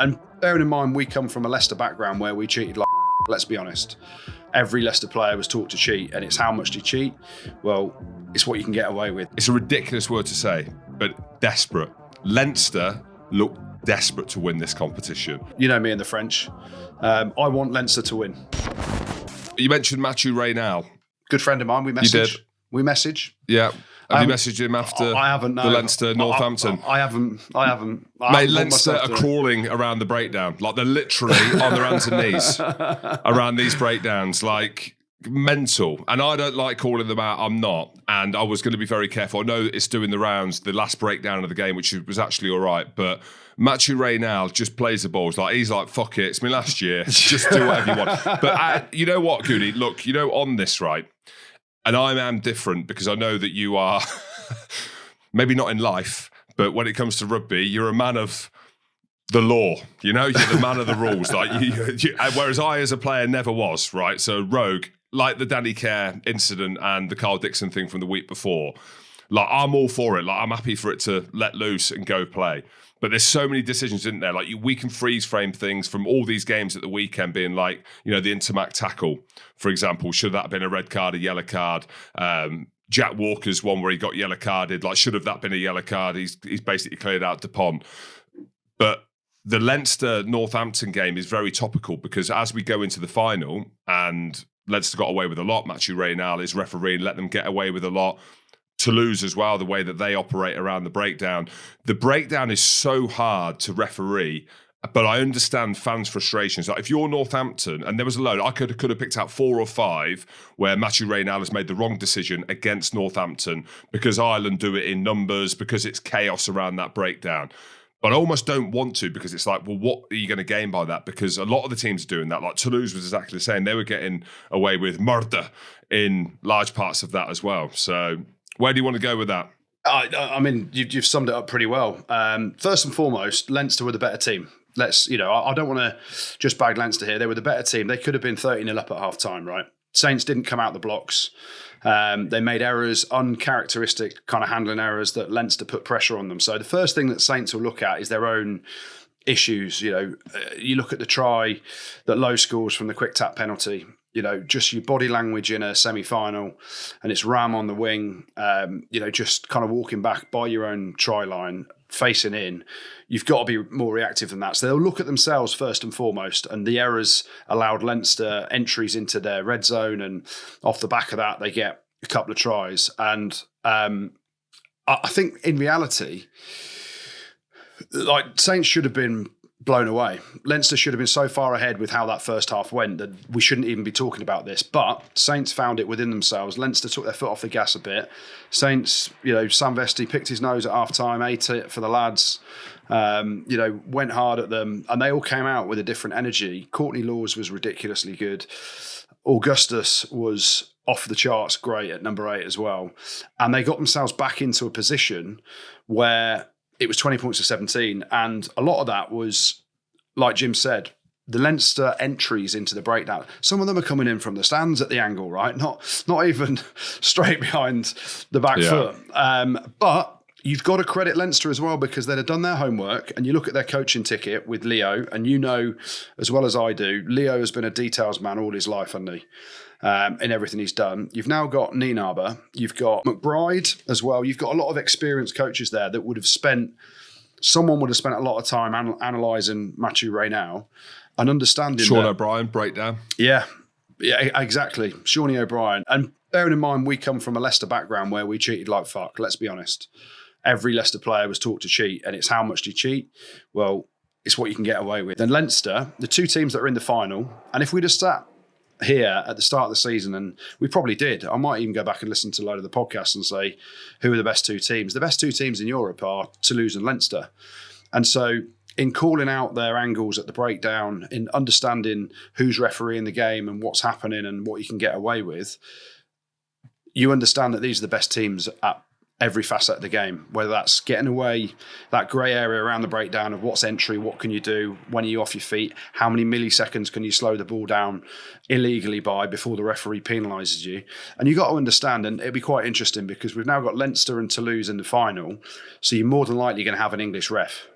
And bearing in mind, we come from a Leicester background where we cheated like, let's be honest. Every Leicester player was taught to cheat, and it's how much do you cheat? Well, it's what you can get away with. It's a ridiculous word to say, but desperate. Leinster look desperate to win this competition. You know me and the French. I want Leinster to win. You mentioned Mathieu Reynal. Good friend of mine. We message. You did? We message. Yeah. Have you messaged him after I haven't, no. the Leinster Northampton? I haven't. Mate, Leinster are crawling around the breakdown. Like, they're literally on their hands and knees around these breakdowns. Like, mental. And I don't like calling them out. I'm not. And I was going to be very careful. I know it's doing the rounds, the last breakdown of the game, which was actually all right. But Mathieu Reynal just plays the balls. Like, he's like, fuck it, it's me last year. Just do whatever you want. But you know what, Goodey? Look, on this, right? And I am different because I know that you are, maybe not in life, but when it comes to rugby, you're a man of the law. You're the man of the rules. Like whereas I, as a player, never was. Right. So Rogue, like the Danny Kerr incident and the Carl Dixon thing from the week before, like, I'm all for it. Like, I'm happy for it to let loose and go play. But there's so many decisions, isn't there? Like, we can freeze frame things from all these games at the weekend being like, the Intermac tackle, for example. Should that have been a red card, a yellow card? Jack Walker's one where he got yellow carded. Like, should have that been a yellow card? He's basically cleared out Dupont. But the Leinster Northampton game is very topical because as we go into the final, and Leinster got away with a lot, Mathieu Reynal is refereeing, let them get away with a lot. Toulouse as well, the way that they operate around the breakdown. The breakdown is so hard to referee, but I understand fans' frustrations. Like, if you're Northampton, and there was a load, I could have picked out 4 or 5 where Mathieu Reynal has made the wrong decision against Northampton because Ireland do it in numbers, because it's chaos around that breakdown. But I almost don't want to, because it's like, well, what are you going to gain by that? Because a lot of the teams are doing that. Like, Toulouse was exactly the same. They were getting away with murder in large parts of that as well. So where do you want to go with that? I mean, you've summed it up pretty well. First and foremost, Leinster were the better team. I don't want to just bag Leinster here. They were the better team. They could have been 30-0 up at half time, right? Saints didn't come out the blocks. They made errors, uncharacteristic kind of handling errors that Leinster put pressure on them. So the first thing that Saints will look at is their own issues. You look at the try that Lowe scores from the quick tap penalty. Just your body language in a semi-final, and it's Ram on the wing, just kind of walking back by your own try line, facing in. You've got to be more reactive than that. So they'll look at themselves first and foremost, and the errors allowed Leinster entries into their red zone, and off the back of that, they get a couple of tries. And I think in reality, like, Saints should have been blown away. Leinster should have been so far ahead with how that first half went that we shouldn't even be talking about this. But Saints found it within themselves. Leinster took their foot off the gas a bit. Saints, Sam Vesti picked his nose at half time, ate it for the lads, went hard at them, and they all came out with a different energy. Courtney Laws was ridiculously good. Augustus was off the charts great at number 8 as well. And they got themselves back into a position where it was 20 points to 17. And a lot of that was, like Jim said, the Leinster entries into the breakdown. Some of them are coming in from the stands at the angle, right? Not even straight behind the back foot. But you've got to credit Leinster as well, because they'd have done their homework. And you look at their coaching ticket with Leo, and as well as I do, Leo has been a details man all his life, hasn't he? In everything he's done. You've now got Nienaber, you've got McBride as well. You've got a lot of experienced coaches there that someone would have spent a lot of time analysing Mathieu Reynal and understanding Sean O'Brien, breakdown. Yeah, exactly. Shawnee O'Brien. And bearing in mind, we come from a Leicester background where we cheated like fuck, let's be honest. Every Leicester player was taught to cheat, and it's how much do you cheat? Well, it's what you can get away with. Then Leinster, the 2 teams that are in the final, and if we'd have sat here at the start of the season, and we probably did, I might even go back and listen to a load of the podcasts and say, who are the best 2 teams? The best 2 teams in Europe are Toulouse and Leinster. And so in calling out their angles at the breakdown, in understanding who's refereeing the game and what's happening and what you can get away with, you understand that these are the best teams at every facet of the game, whether that's getting away that grey area around the breakdown of what's entry, what can you do, when are you off your feet, how many milliseconds can you slow the ball down illegally by before the referee penalises you. And you've got to understand, and it'll be quite interesting because we've now got Leinster and Toulouse in the final, so you're more than likely going to have an English ref.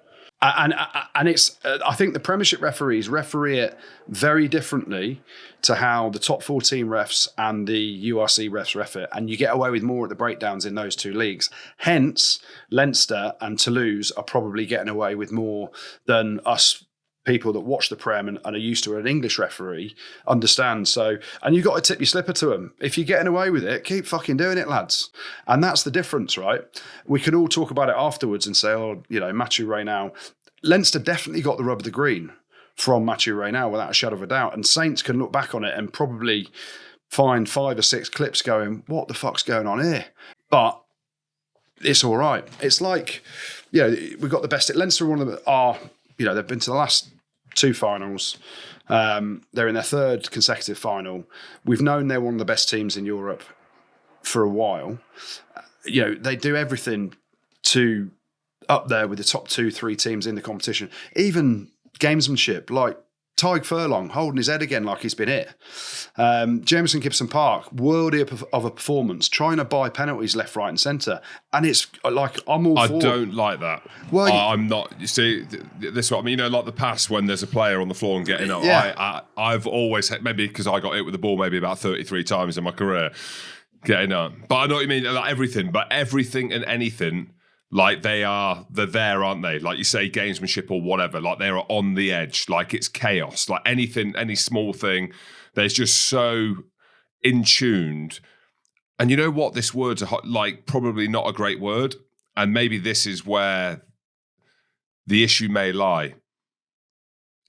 And it's I think the Premiership referees referee it very differently to how the top 14 refs and the URC refs ref it, and you get away with more at the breakdowns in those two leagues. Hence, Leinster and Toulouse are probably getting away with more than us people that watch the Prem and are used to an English referee understand. So, and you've got to tip your slipper to them. If you're getting away with it, keep fucking doing it, lads. And that's the difference, right? We can all talk about it afterwards and say, oh, you know, Mathieu Reynal. Leinster definitely got the rub of the green from Mathieu Reynal without a shadow of a doubt. And Saints can look back on it and probably find 5 or 6 clips going, what the fuck's going on here? But it's all right. It's like, you know, we've got the best. Leinster are, you know, they've been to the last 2 finals. They're in their 3rd consecutive final. We've known they're one of the best teams in Europe for a while. You know, they do everything to up there with the top 2-3 teams in the competition. Even gamesmanship, like Tyg Furlong holding his head again like he's been hit. Jameson Gibson Park, worldy of a performance, trying to buy penalties left, right and centre. And it's like, I'm all for it. I don't like that. Well, I'm not. You see, this is what I mean. You know, like the pass when there's a player on the floor and getting up. Yeah. I've always had, maybe because I got hit with the ball maybe about 33 times in my career, getting up. But I know what you mean, like everything. But everything and anything, like they're there, aren't they? Like you say, gamesmanship or whatever, like they're on the edge, like it's chaos, like anything, any small thing, there's just so in tuned. And you know what? This word's like probably not a great word. And maybe this is where the issue may lie.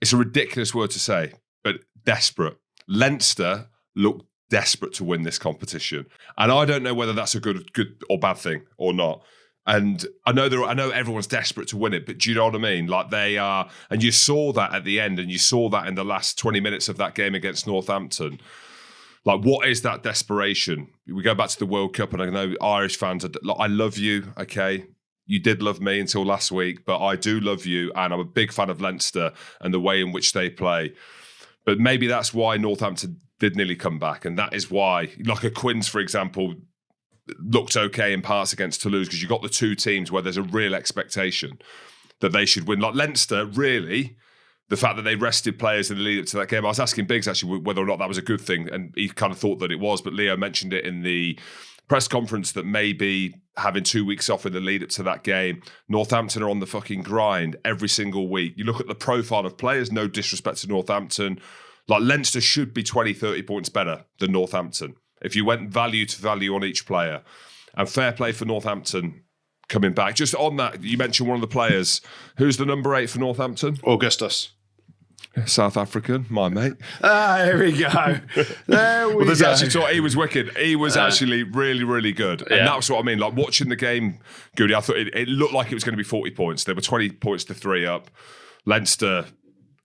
It's a ridiculous word to say, but desperate. Leinster look desperate to win this competition. And I don't know whether that's a good or bad thing or not. And I know everyone's desperate to win it, but do you know what I mean? Like they are, and you saw that at the end, and you saw that in the last 20 minutes of that game against Northampton. Like, what is that desperation? We go back to the World Cup, and I know Irish fans are like, I love you, okay? You did love me until last week, but I do love you, and I'm a big fan of Leinster and the way in which they play. But maybe that's why Northampton did nearly come back, and that is why, like a Quins, for example, looked okay in parts against Toulouse, because you got the 2 teams where there's a real expectation that they should win. Like Leinster, really, the fact that they rested players in the lead up to that game. I was asking Biggs actually whether or not that was a good thing, and he kind of thought that it was, but Leo mentioned it in the press conference that maybe having 2 weeks off in the lead up to that game, Northampton are on the fucking grind every single week. You look at the profile of players, no disrespect to Northampton, like Leinster should be 20, 30 points better than Northampton if you went value to value on each player. And fair play for Northampton coming back. Just on that, you mentioned one of the players. Who's the number 8 for Northampton? Augustus. South African, my mate. Here we go. There we go. Actually, he was wicked. He was actually really, really good. And that's what I mean. Like watching the game, Goodey, I thought it looked like it was going to be 40 points. They were 20 points to 3 up. Leinster,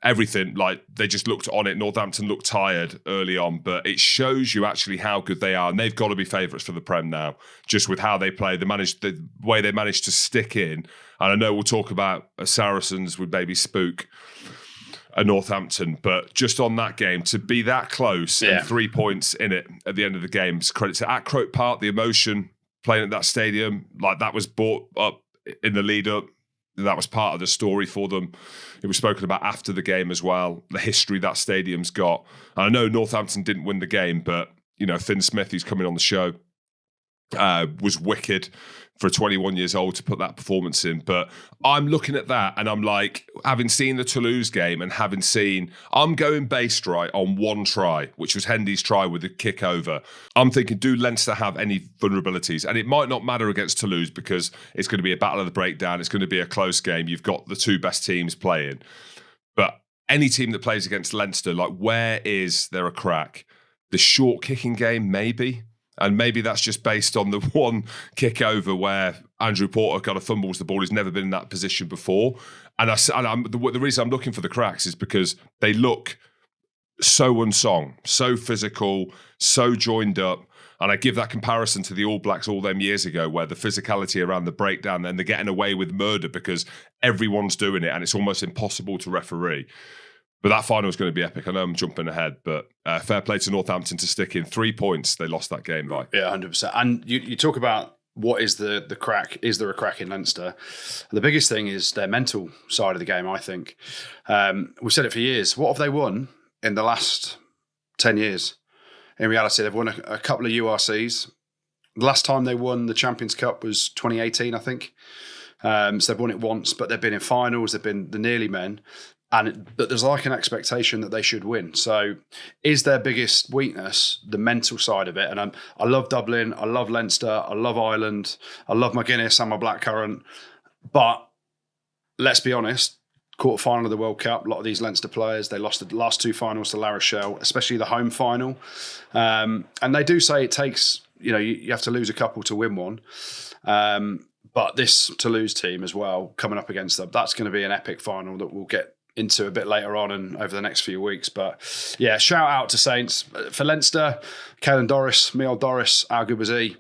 everything, like they just looked on it. Northampton looked tired early on, but it shows you actually how good they are. And they've got to be favourites for the Prem now, just with how they play. The way they managed to stick in. And I know we'll talk about Saracens would maybe spook a Northampton, but just on that game, to be that close and 3 points in it at the end of the game, credit to at Croke Park, the emotion playing at that stadium, like that was brought up in the lead up. That was part of the story for them. It was spoken about after the game as well, the history that stadium's got. And I know Northampton didn't win the game, but you know, Finn Smith, who's coming on the show, was wicked for 21 years old to put that performance in. But I'm looking at that and I'm like, having seen the Toulouse game and having seen, I'm going based right on one try, which was Hendy's try with the kick over. I'm thinking, do Leinster have any vulnerabilities? And it might not matter against Toulouse because it's going to be a battle of the breakdown. It's going to be a close game. You've got the 2 best teams playing. But any team that plays against Leinster, like where is there a crack? The short kicking game, maybe. And maybe that's just based on the one kick over where Andrew Porter kind of fumbles the ball. He's never been in that position before. And the reason I'm looking for the cracks is because they look so unsung, so physical, so joined up. And I give that comparison to the All Blacks all them years ago, where the physicality around the breakdown, then they're getting away with murder because everyone's doing it and it's almost impossible to referee. But that final is going to be epic. I know I'm jumping ahead, but fair play to Northampton to stick in 3 points. They lost that game by. Yeah, 100%. And you talk about what is the crack? Is there a crack in Leinster? The biggest thing is their mental side of the game, I think. We've said it for years. What have they won in the last 10 years? In reality, they've won a couple of URCs. The last time they won the Champions Cup was 2018, I think. So they've won it once, but they've been in finals. They've been the nearly men. And there's like an expectation that they should win. So is their biggest weakness the mental side of it? And I love Dublin. I love Leinster. I love Ireland. I love my Guinness and my blackcurrant. But let's be honest, quarter-final of the World Cup, a lot of these Leinster players, they lost the last two finals to La Rochelle, especially the home final. And they do say it takes, you have to lose a couple to win one. But this Toulouse team as well, coming up against them, that's going to be an epic final that we'll get into a bit later on and over the next few weeks. But yeah, shout out to Saints. For Leinster, Caelan Doris, Miel Doris, Al Goodey.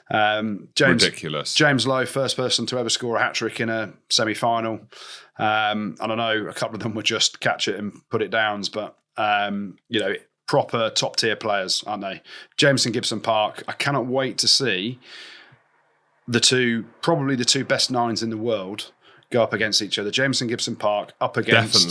Ridiculous. James Lowe, first person to ever score a hat-trick in a semi-final. And I know a couple of them would just catch it and put it downs, but proper top-tier players, aren't they? Jameson Gibson Park, I cannot wait to see probably the two best nines in the world go up against each other. Jameson Gibson Park up against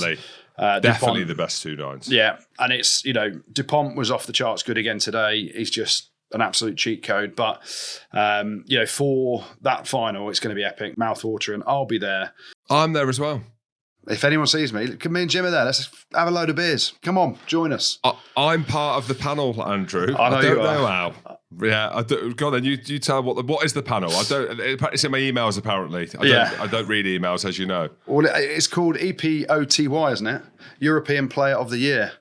definitely the best two nines. Yeah, and it's Dupont was off the charts good again today. He's just an absolute cheat code. But for that final, it's going to be epic, mouth-watering. I'll be there. I'm there as well. If anyone sees me, me and Jim are there. Let's have a load of beers. Come on, join us. I'm part of the panel, Andrew. I don't know how. Yeah, go on then. You tell what is the panel? It's in my emails apparently. I don't read emails, as you know. Well, it's called EPOTY, isn't it? European Player of the Year.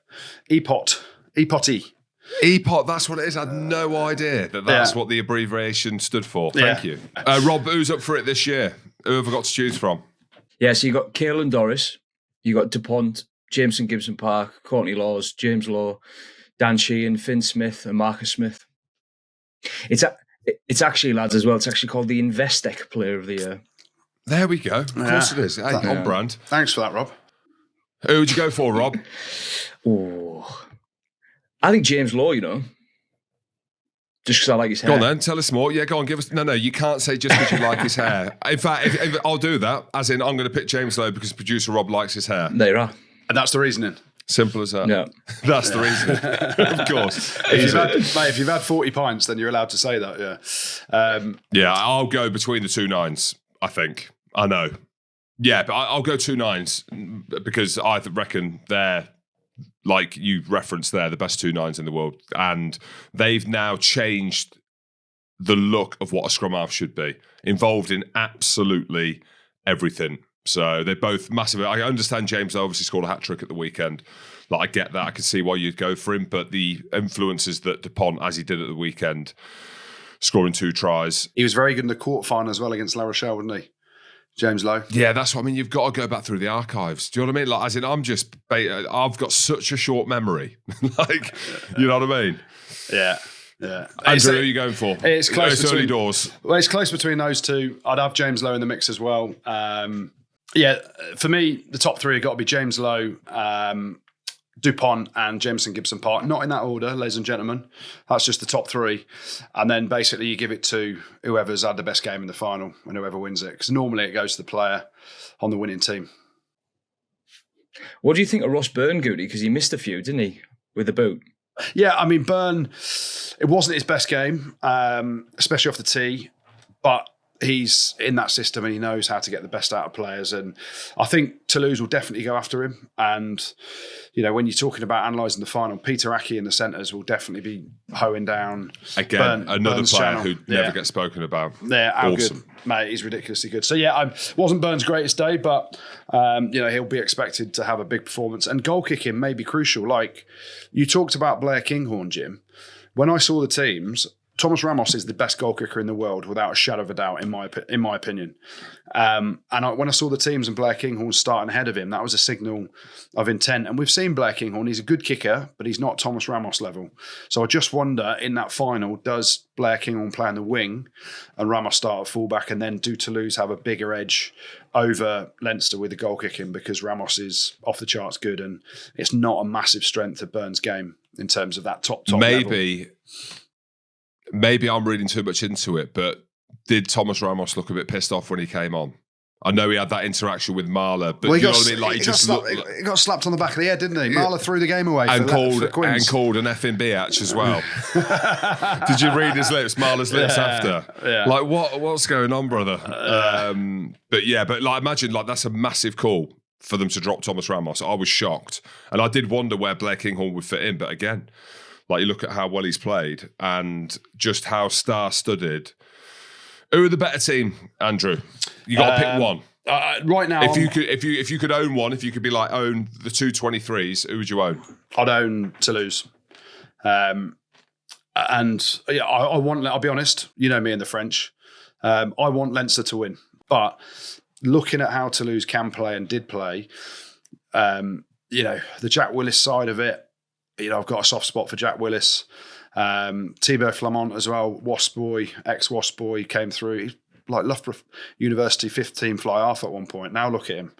EPOT. EPOT, that's what it is. I had no idea that's what the abbreviation stood for. Thank you. Rob, who's up for it this year? Who have I got to choose from? Yeah, so you got Caelan Doris, you got Dupont, Jameson Gibson Park, Courtney Laws, James Law, Dan Sheehan, Finn Smith, and Marcus Smith. It's actually, lads, as well. It's actually called the Investec Player of the Year. There we go. Of course it is. On brand. Thanks for that, Rob. Who would you go for, Rob? I think James Law, just because I like his hair. Go on then, tell us more. Yeah, go on, give us... No, you can't say just because you like his hair. In fact, if I'll do that, as in I'm going to pick James Law because producer Rob likes his hair. There you are. And that's the reasoning. Simple as that. Yeah. That's the reasoning. Of course. If you've had 40 pints, then you're allowed to say that, yeah. I'll go between the two nines, I think. I know. Yeah, but I'll go two nines because I reckon they're, like you referenced there, the best two nines in the world. And they've now changed the look of what a scrum half should be, involved in absolutely everything. So they're both massive. I understand James obviously scored a hat-trick at the weekend. I get that. I can see why you'd go for him. But the influences that Dupont, as he did at the weekend, scoring 2 tries. He was very good in the quarterfinal as well against La Rochelle, wasn't he? James Lowe. Yeah, that's what I mean. You've got to go back through the archives. Do you know what I mean? I've got such a short memory. You know what I mean? Yeah. Andrew, who are you going for? It's close between early doors. Well, it's close between those two. I'd have James Lowe in the mix as well. For me, the top 3 have got to be James Lowe, Dupont and Jameson Gibson Park. Not in that order, ladies and gentlemen. That's just the top 3. And then basically you give it to whoever's had the best game in the final and whoever wins it. Because normally it goes to the player on the winning team. What do you think of Ross Byrne, Goodey? Because he missed a few, didn't he, with the boot? Yeah, I mean, Byrne, it wasn't his best game, especially off the tee. But he's in that system and he knows how to get the best out of players. And I think Toulouse will definitely go after him. And, when you're talking about analysing the final, Peter Aki in the centres will definitely be hoeing down. Again, another Burns player channel. who never gets spoken about. Yeah, awesome. Good. Mate, he's ridiculously good. So, wasn't Burns' greatest day, but, he'll be expected to have a big performance. And goal kicking may be crucial. Like, you talked about Blair Kinghorn, Jim. When I saw the teams, Thomas Ramos is the best goal kicker in the world, without a shadow of a doubt, in my opinion. When I saw the teams and Blair Kinghorn starting ahead of him, that was a signal of intent. And we've seen Blair Kinghorn; he's a good kicker, but he's not Thomas Ramos level. So I just wonder, in that final, does Blair Kinghorn play on the wing and Ramos start at fullback, and then do Toulouse have a bigger edge over Leinster with the goal kicking, because Ramos is off the charts good, and it's not a massive strength of Burns' game in terms of that top level. Maybe I'm reading too much into it, but did Thomas Ramos look a bit pissed off when he came on? I know he had that interaction with Marler, but you know what I mean? Like, he got slapped on the back of the head, didn't he? Marler threw the game away and called an effing biatch as well. Did you read his lips, Marler's lips after? Yeah. Like, what's going on, brother? But like, imagine like that's a massive call for them to drop Thomas Ramos. I was shocked, and I did wonder where Blair Kinghorn would fit in. But again, like you look at how well he's played and just how star-studded. Who are the better team, Andrew? You got to pick one. Right now, if you could own one, if you could be like own the 223s, who would you own? I'd own Toulouse. And yeah, I want. I'll be honest. You know me and the French. I want Leinster to win, but looking at how Toulouse can play and did play, you know, the Jack Willis side of it. You know, I've got a soft spot for Jack Willis. Thibaut Flamont as well, Wasp boy, ex-Wasp boy, came through. He's like Loughborough University 5th team fly half at one point. Now look at him,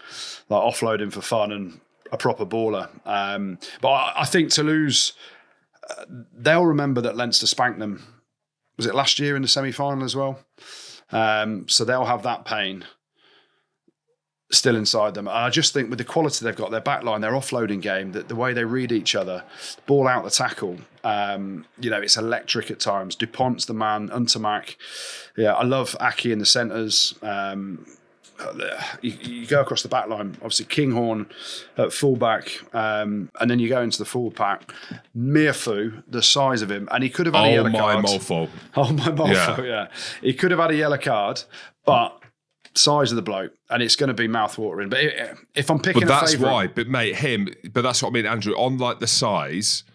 like offloading for fun and a proper baller. But I think Toulouse, they'll remember that Leinster spanked them. Was it last year in the semi-final as well? So they'll have that pain still inside them. And I just think with the quality they've got, their backline, their offloading game, the way they read each other, ball out the tackle, you know, it's electric at times. Dupont's the man, Untermack. Yeah, I love Aki in the centres. You go across the back line, obviously Kinghorn at fullback, and then you go into the forward pack. Mearfu, the size of him, and he could have had a yellow card. Oh my Molfo, yeah. He could have had a yellow card, but size of the bloke, and it's going to be mouth-watering. But if I'm picking a favourite... But mate, but that's what I mean, Andrew, on like the size,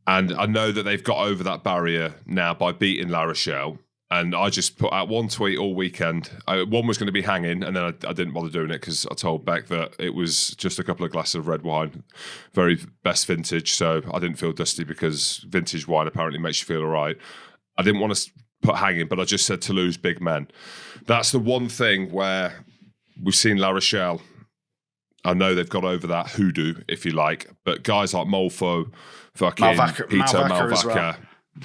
and I know that they've got over that barrier now by beating La Rochelle, and I just put out one tweet all weekend. One was going to be hanging, and then I didn't bother doing it because I told Beck that it was just a couple of glasses of red wine, very best vintage, so I didn't feel dusty because vintage wine apparently makes you feel all right. I didn't want to put hanging, but I just said Toulouse big men. That's the one thing where we've seen La Rochelle. I know they've got over that hoodoo, if you like, but guys like Molfo, fucking Peter Malvaca,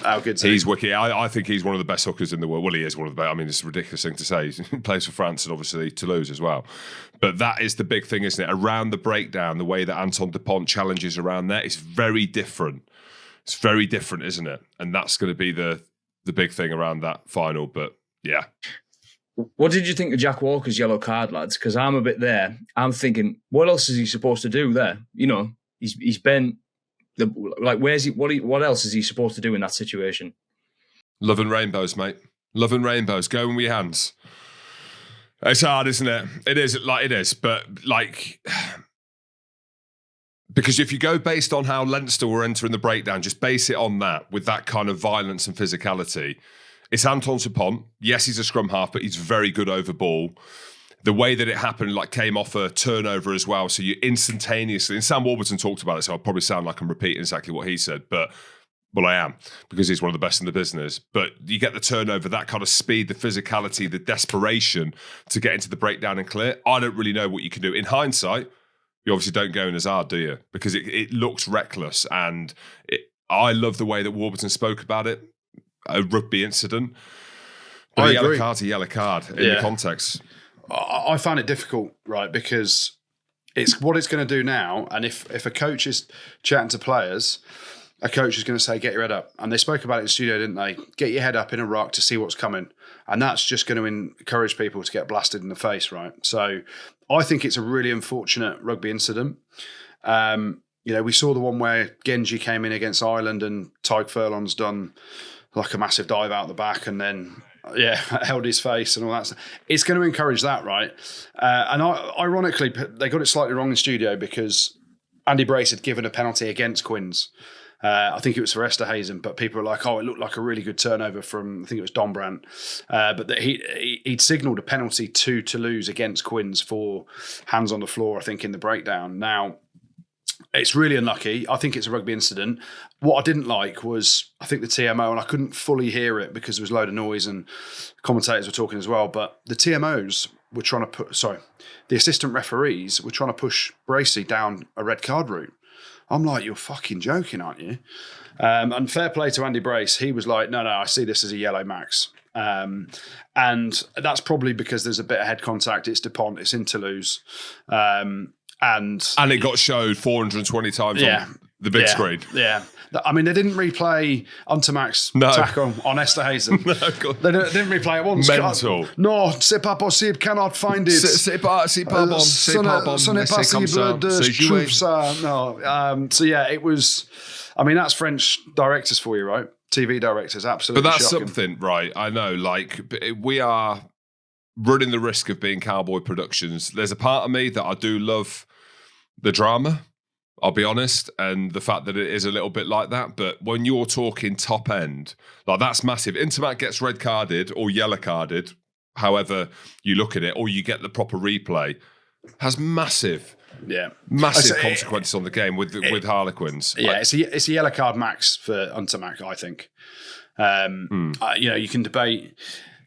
how good's he's wicked. I think he's one of the best hookers in the world. Well, he is one of the best. I mean, it's a ridiculous thing to say. He plays for France and obviously Toulouse as well. But that is the big thing, isn't it? Around the breakdown, the way that Anton Dupont challenges around there is very different. It's very different, isn't it? And that's going to be the big thing around that final. But yeah. What did you think of Jack Walker's yellow card, lads? Because I'm a bit there. I'm thinking, what else is he supposed to do there? You know, he's been where's he? What else is he supposed to do in that situation? Love and rainbows, mate. Love and rainbows. Go with your hands. It's hard, isn't it? It is, but like. Because if you go based on how Leinster were entering the breakdown, just base it on that, with that kind of violence and physicality. It's Anton Dupont. Yes, he's a scrum half, but he's very good over ball. The way that it happened, like, came off a turnover as well. So you instantaneously, and Sam Warburton talked about it, so I'll probably sound like I'm repeating exactly what he said, but well, I am, because he's one of the best in the business. But you get the turnover, that kind of speed, the physicality, the desperation to get into the breakdown and clear. I don't really know what you can do. In hindsight, you obviously don't go in as hard, do you? Because it looks reckless. And I love the way that Warburton spoke about it, a rugby incident. But a yellow card's a yellow card in the context. I find it difficult, right? Because it's what it's going to do now. And if a coach is chatting to players, a coach is going to say, get your head up. And they spoke about it in the studio, didn't they? Get your head up in a rock to see what's coming. And that's just going to encourage people to get blasted in the face, right? So I think it's a really unfortunate rugby incident. You know, we saw the one where Genji came in against Ireland and Tyke Furlong's done like a massive dive out the back and then, held his face and all that stuff. It's going to encourage that, right? And ironically, they got it slightly wrong in studio because Andy Brace had given a penalty against Quins. I think it was for Esterhazen, but people were like, oh, it looked like a really good turnover from, I think it was Don Brandt. But that he'd signalled a penalty to Toulouse against Quins for hands on the floor, I think, in the breakdown. Now, it's really unlucky. I think it's a rugby incident. What I didn't like was, I think the TMO, and I couldn't fully hear it because there was a load of noise and commentators were talking as well, but the TMOs were trying to the assistant referees were trying to push Bracey down a red card route. I'm like, you're fucking joking, aren't you? And fair play to Andy Brace. He was like, no, I see this as a yellow max. And that's probably because there's a bit of head contact. It's DuPont, it's in Toulouse. And it got showed 420 times on the big screen. Yeah. I mean, they didn't replay Untermach's tackle on Esterhuizen. They didn't replay it once. Mental. No, c'est pas possible, cannot find it. C'est pas bon. Ce n'est pas possible de trouver ça. No. So yeah, it was, I mean, that's French directors for you, right? TV directors, absolutely. But that's shocking. something, right? I know, like, we are running the risk of being Cowboy Productions. There's a part of me that I do love the drama, I'll be honest, and the fact that it is a little bit like that. But when you're talking top end, like, that's massive. Intermac gets red carded or yellow carded, however you look at it, or you get the proper replay, has massive consequences on the game with Harlequins. Yeah, it's a yellow card max for Untermach, I think. You can debate.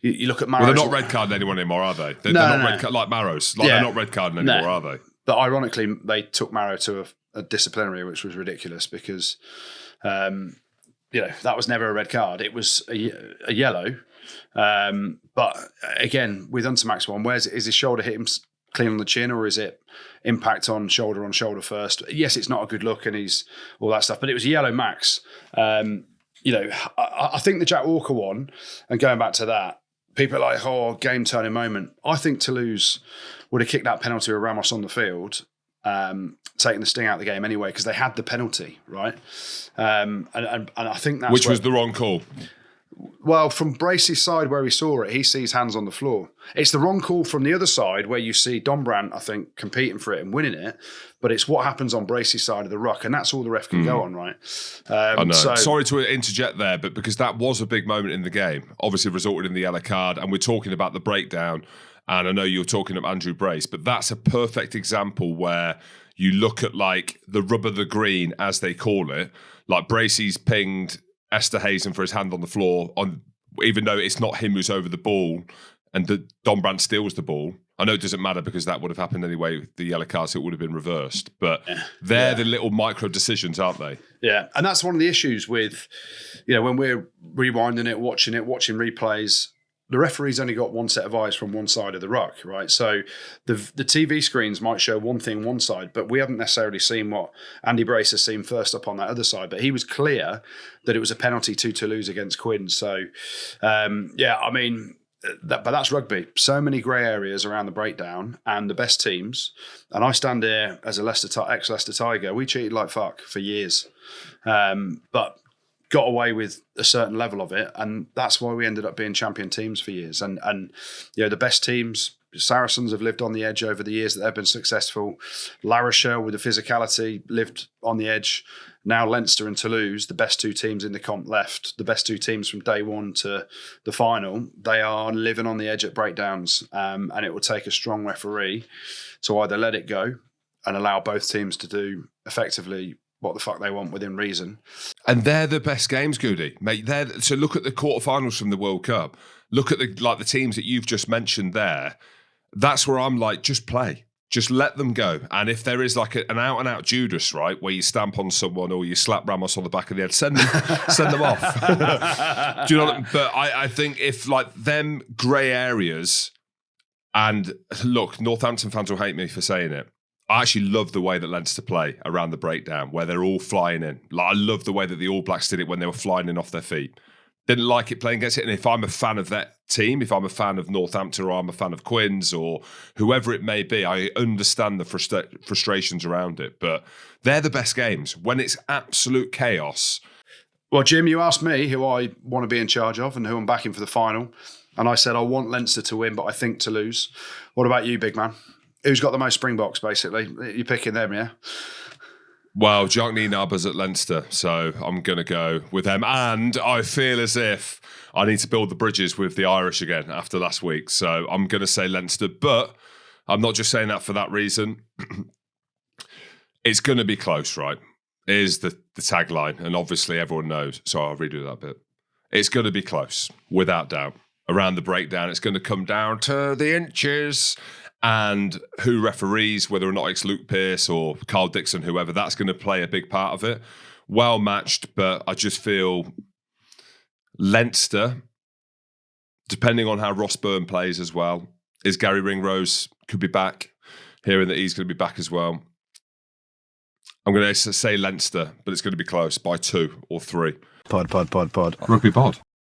You look at Maros. Well, they're not red carding anyone anymore, are they? They're not red card like Maros. They're not red carding anymore, are they? But ironically, they took Maro to a disciplinary, which was ridiculous because, that was never a red card. It was a yellow. But again, with Untermach's one, is his shoulder hit him clean on the chin, or is it impact on shoulder first? Yes, it's not a good look, and he's all that stuff. But it was a yellow max. I think the Jack Walker one, and going back to that, people are like, game turning moment. I think Toulouse would have kicked that penalty with Ramos on the field, taking the sting out of the game anyway, because they had the penalty, right? And I think that's was the wrong call. Well, from Bracey's side where he saw it, he sees hands on the floor. It's the wrong call from the other side where you see Dombrandt, I think, competing for it and winning it. But it's what happens on Bracey's side of the ruck, and that's all the ref can go on, right? I know. Sorry to interject there, but because that was a big moment in the game, obviously resulted in the yellow card, and we're talking about the breakdown, and I know you're talking about Andrew Brace, but that's a perfect example where you look at, like, the rub of the green, as they call it. Like, Bracey's pinged Esterhuizen for his hand on the floor, even though it's not him who's over the ball, and Dombrandt steals the ball. I know it doesn't matter because that would have happened anyway with the yellow card, so it would have been reversed. But they're the little micro decisions, aren't they? Yeah, and that's one of the issues with, when we're rewinding it, watching replays, the referee's only got one set of eyes from one side of the ruck, right? So the TV screens might show one thing one side, but we haven't necessarily seen what Andy Brace has seen first up on that other side. But he was clear that it was a penalty to Toulouse against Quinn. So, but that's rugby. So many grey areas around the breakdown, and the best teams. And I stand here as a ex-Leicester Tiger. We cheated like fuck for years, but got away with a certain level of it, and that's why we ended up being champion teams for years. And the best teams, Saracens, have lived on the edge over the years that they've been successful. La Rochelle, with the physicality, lived on the edge. Now Leinster and Toulouse, the best two teams in the comp left, the best two teams from day one to the final, they are living on the edge at breakdowns, and it will take a strong referee to either let it go and allow both teams to do effectively what the fuck they want within reason. And they're the best games, Goodey, mate. So look at the quarterfinals from the World Cup. Look at the teams that you've just mentioned there. That's where I'm like, just play. Just let them go. And if there is like an out-and-out Judas, right, where you stamp on someone or you slap Ramos on the back of the head, send them off. Do you know? But I think if, like, them grey areas, and look, Northampton fans will hate me for saying it, I actually love the way that Leinster play around the breakdown, where they're all flying in. Like, I love the way that the All Blacks did it when they were flying in off their feet. Didn't like it playing against it. And if I'm a fan of that team, if I'm a fan of Northampton or I'm a fan of Quins or whoever it may be, I understand the frustrations around it. But they're the best games when it's absolute chaos. Well, Jim, you asked me who I want to be in charge of and who I'm backing for the final. And I said I want Leinster to win, but I think to lose. What about you, big man? Who's got the most Springboks, basically? You're picking them, yeah? Well, Jock Ninaba's at Leinster, so I'm going to go with them. And I feel as if I need to build the bridges with the Irish again after last week. So I'm going to say Leinster, but I'm not just saying that for that reason. It's going to be close, right? Is the tagline. And obviously everyone knows. So I'll redo that bit. It's going to be close, without doubt. Around the breakdown, it's going to come down to the inches. And who referees, whether or not it's Luke Pearce or Carl Dixon, whoever, that's going to play a big part of it. Well matched, but I just feel Leinster depending on how Ross Byrne plays as well. Is Gary Ringrose could be back, hearing that he's going to be back as well. I'm going to say Leinster, but it's going to be close by 2 or 3. Pod. Rugby pod.